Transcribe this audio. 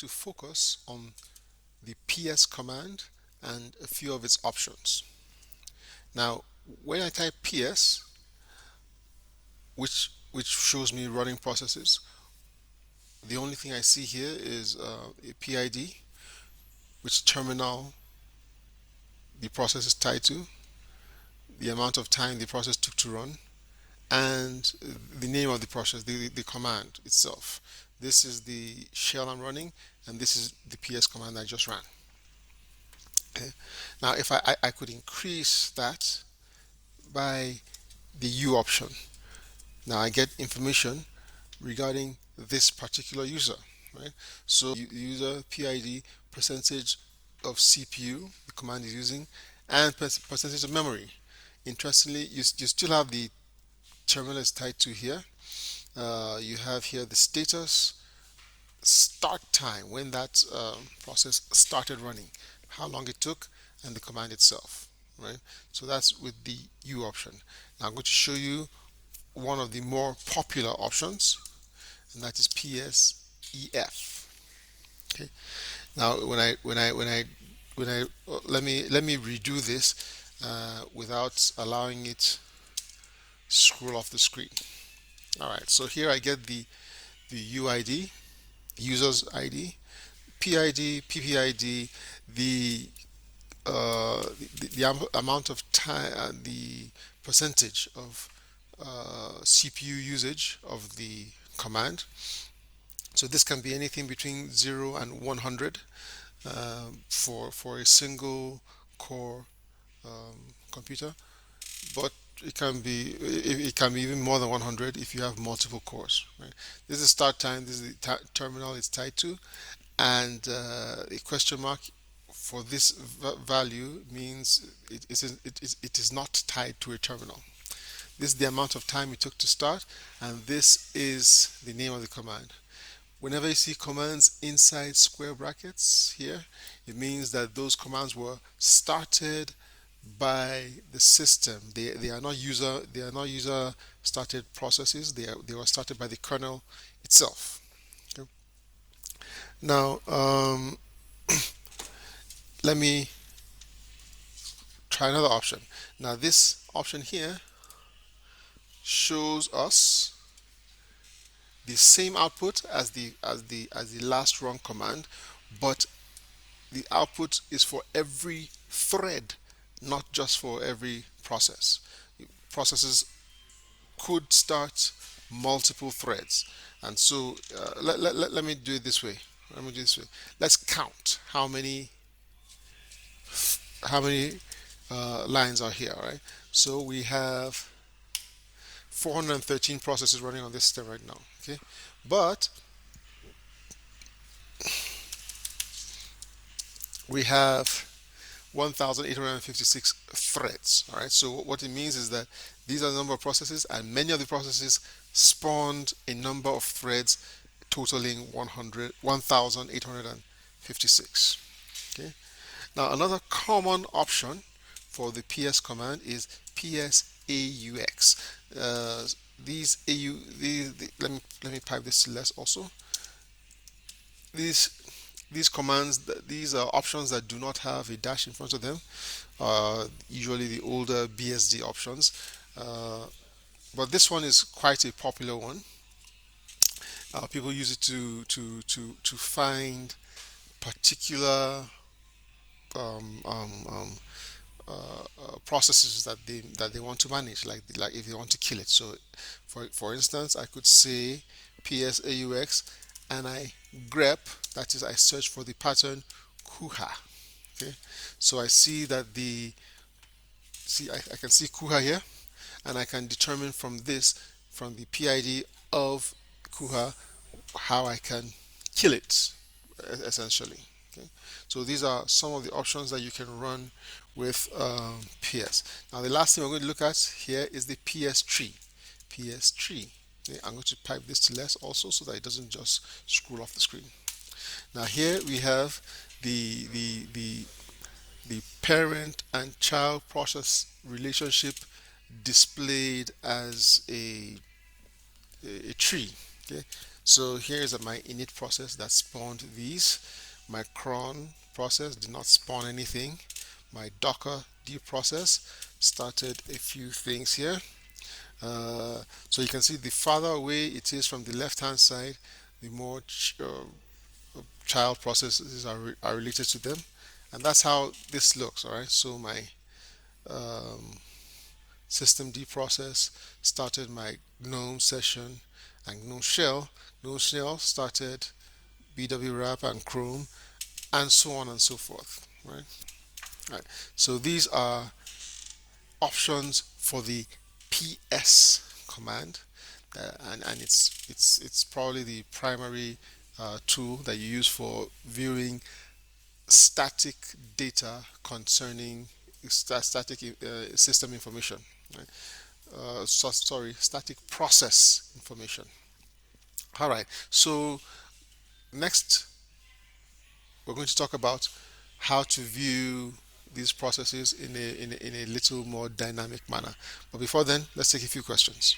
to focus on the PS command and a few of its options. Now, when I type PS, which shows me running processes, the only thing I see here is a PID, which terminal the process is tied to, the amount of time the process took to run, and the name of the process, the command itself. This is the shell I'm running, and this is the PS command I just ran. Okay. Now, if I could increase that by the U option, now I get information regarding this particular user, right? So user PID, percentage of CPU the command is using, and percentage of memory. Interestingly, you still have the terminal is tied to here. You have here the status, start time, when that process started running, how long it took, and the command itself, right? So that's with the U option. Now I'm going to show you one of the more popular options, and that is PSEF. Okay. Now let me redo this without allowing it scroll off the screen. All right. So here I get the UID, user's ID, PID, PPID, the amount of time, the percentage of CPU usage of the command. So this can be anything between 0 and 100 for a single core computer, but it can be even more than 100 if you have multiple cores. Right? This is start time. This is the terminal it's tied to, and a question mark for this value means it is not tied to a terminal. This is the amount of time it took to start, and this is the name of the command. Whenever you see commands inside square brackets here, it means that those commands were started by the system. They are not user started processes. They were started by the kernel itself. Okay. Now let me try another option. Now this option here shows us the same output as the last run command, but the output is for every thread, not just for every process. Processes could start multiple threads, and so let me do it this way. Let me do it this way. Let's count how many lines are here. Right. So we have 413 processes running on this system right now. Okay, but we have 1,856 threads. All right, so what it means is that these are the number of processes, and many of the processes spawned a number of threads totaling 1,856. Okay. Now another common option for the PS command is PSAUX. These AU let me pipe this to less also. These commands, these are options that do not have a dash in front of them, usually the older BSD options, but this one is quite a popular one. People use it to find particular processes that they want to manage, like if they want to kill it. So for instance, I could say PSAUX and I grep, that is I search for the pattern kuha. Okay, so I see that I can see kuha here, and I can determine from the PID of kuha, how I can kill it, essentially. Okay, so these are some of the options that you can run with PS. Now the last thing we're going to look at here is the PS tree. PS tree. Okay, I'm going to pipe this to less also so that it doesn't just scroll off the screen. Now here we have the parent and child process relationship displayed as a tree. Okay, So here is my init process that spawned these. My cron process did not spawn anything. My docker d process started a few things here. So you can see the farther away it is from the left hand side, the more child processes are related to them. And that's how this looks. All right, so my um, system D process started my GNOME session and GNOME shell. GNOME shell started BW wrap and Chrome, and so on and so forth. Right? Right. So these are options for the PS command, and it's probably the primary tool that you use for viewing static data concerning static system information. Right? Sorry, static process information. All right. So next, we're going to talk about how to view these processes in a little more dynamic manner. But before then, let's take a few questions.